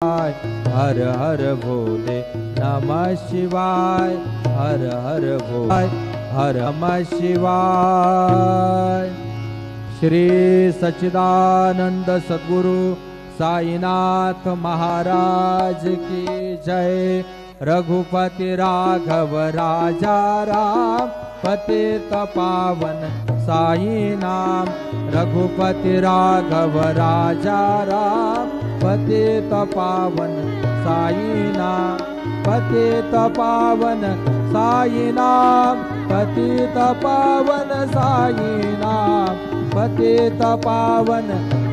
हर हर भोले नमः शिवाय, हर हर भोले हर नमः शिवाय। श्री सच्चिदानंद सद्गुरु साईनाथ महाराज की जय। रघुपति राघव राजा राम, पतित पावन साई नाम। रघुपति राघव राजा राम, पतित पावन साई नाम। पतित पावन साई नाम, पतित पावन साई नाम। पतित पावन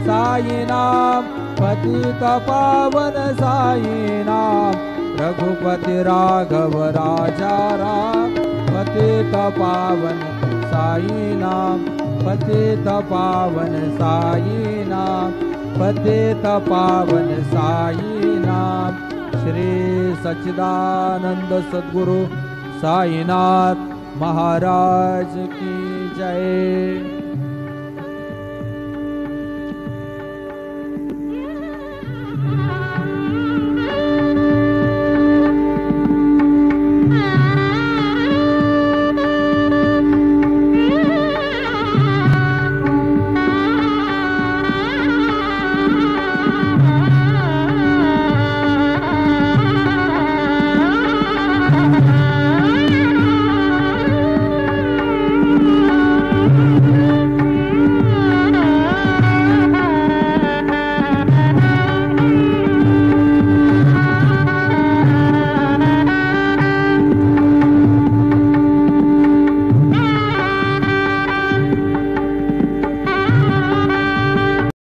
साई नाम, पतित पावन साई नाम। रघुपति राघव राजा राम, पतित पावन साई नाम। पतित पावन साई नाम, पतित पावन साई नाम। श्री सच्चिदानंद सद्गुरु साईनाथ महाराज की जय।